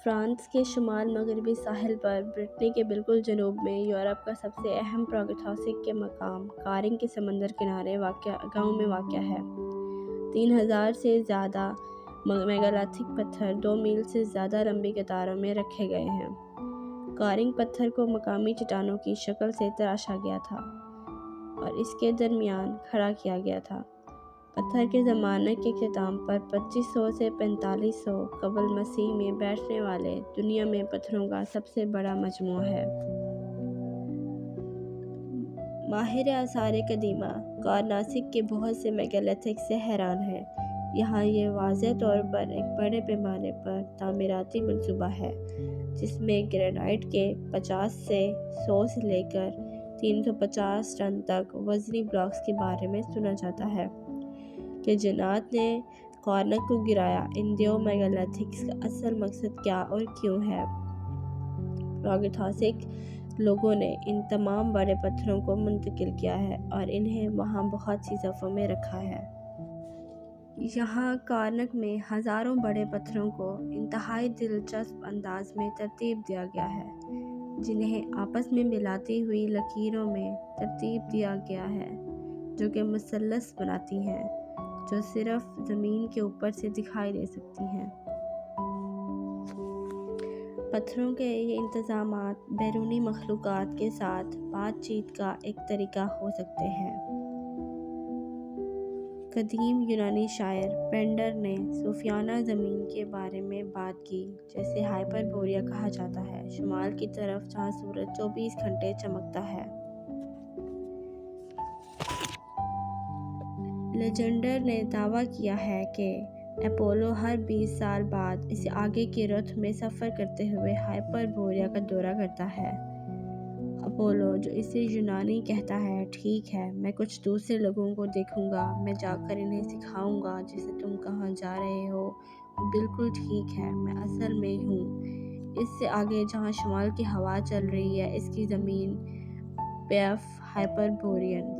France کے شمال مغربی ساحل پر برٹنی کے بالکل جنوب میں یورپ کا سب سے اہم پراگیتھاسک کے مقام کارنگ کے سمندر کنارے گاؤں میں واقع ہے۔ 3000 سے زیادہ میگالتھک پتھر 2 میل سے زیادہ لمبی قطاروں میں رکھے گئے ہیں۔ کارنگ پتھر کو مقامی چٹانوں کی شکل سے تراشا گیا تھا اور اس کے درمیان کھڑا کیا گیا تھا۔ پتھر کے زمانے کے اختتام پر 2500 سے 4500 قبل مسیح میں بیٹھنے والے دنیا میں پتھروں کا سب سے بڑا مجموعہ ہے۔ ماہر آثار قدیمہ کارناک کے بہت سے میگالتھک سے حیران ہیں۔ یہاں یہ واضح طور پر ایک بڑے پیمانے پر تعمیراتی منصوبہ ہے جس میں گرینائٹ کے 50 سے 100 سے لے کر 350 ٹن تک وزنی بلاکس کے بارے میں سنا جاتا ہے کہ جنات نے کارناک کو گرایا۔ ان دیو میگالتھکس کا اصل مقصد کیا اور کیوں ہے؟ پراگیتھاسک لوگوں نے ان تمام بڑے پتھروں کو منتقل کیا ہے اور انہیں وہاں بہت سی صفوں میں رکھا ہے۔ یہاں کارناک میں ہزاروں بڑے پتھروں کو انتہائی دلچسپ انداز میں ترتیب دیا گیا ہے جنہیں آپس میں ملاتی ہوئی لکیروں میں ترتیب دیا گیا ہے جو کہ مثلث بناتی ہیں جو صرف زمین کے اوپر سے دکھائی دے سکتی ہیں۔ پتھروں کے یہ انتظامات بیرونی مخلوقات کے ساتھ بات چیت کا ایک طریقہ ہو سکتے ہیں۔ قدیم یونانی شاعر پینڈر نے صوفیانہ زمین کے بارے میں بات کی جسے ہائپربوریا کہا جاتا ہے، شمال کی طرف جہاں سورج 24 گھنٹے چمکتا ہے۔ لیجنڈر نے دعویٰ کیا ہے کہ اپولو ہر 20 سال بعد اسے آگے کے رتھ میں سفر کرتے ہوئے ہائپربوریا کا دورہ کرتا ہے۔ اپولو جو اسے یونانی کہتا ہے، ٹھیک ہے میں کچھ دوسرے لوگوں کو دیکھوں گا، میں جا کر انہیں سکھاؤں گا جسے تم کہاں جا رہے ہو، وہ بالکل ٹھیک ہے میں اصل میں ہوں۔ اس سے آگے جہاں شمال کی ہوا چل رہی ہے اس کی زمین پیف ہائپربورین۔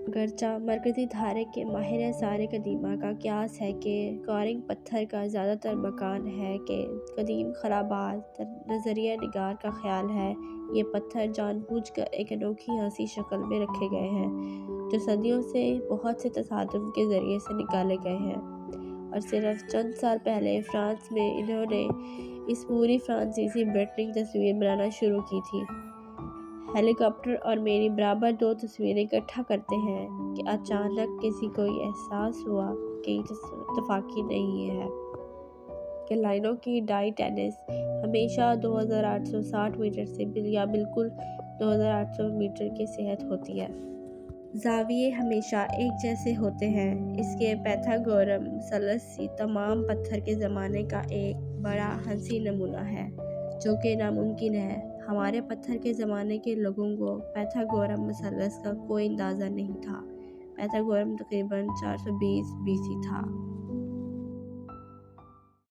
اگرچہ مرکزی دھارے کے ماہر آثار قدیمہ کا قیاس ہے کہ کارنگ پتھر کا زیادہ تر مکان ہے کہ قدیم خرابات، نظریہ نگار کا خیال ہے یہ پتھر جان بوجھ کر ایک انوکھی ہنسی شکل میں رکھے گئے ہیں جو صدیوں سے بہت سے تصادم کے ذریعے سے نکالے گئے ہیں، اور صرف چند سال پہلے فرانس میں انہوں نے اس پوری فرانسیسی برٹنی کی تصویر بنانا شروع کی تھی۔ ہیلی کاپٹر اور میری برابر 2 تصویریں اکٹھا کرتے ہیں کہ اچانک کسی کو یہ احساس ہوا کہ یہ اتفاقی نہیں ہے کہ لائنوں کی ڈائی ٹینس ہمیشہ 2860 میٹر سے یا بالکل 2800 میٹر کے صحت ہوتی ہے۔ زاویے ہمیشہ ایک جیسے ہوتے ہیں۔ اس کے پائتھاگورم مثلث تمام پتھر کے زمانے کا ایک بڑا ہنسی نمونہ ہے جو کہ ناممکن ہے۔ ہمارے پتھر کے زمانے کے لوگوں کو پائتھاگورم مثلث کا کوئی اندازہ نہیں تھا۔ پائتھاگورم تقریباً 420 BC تھا۔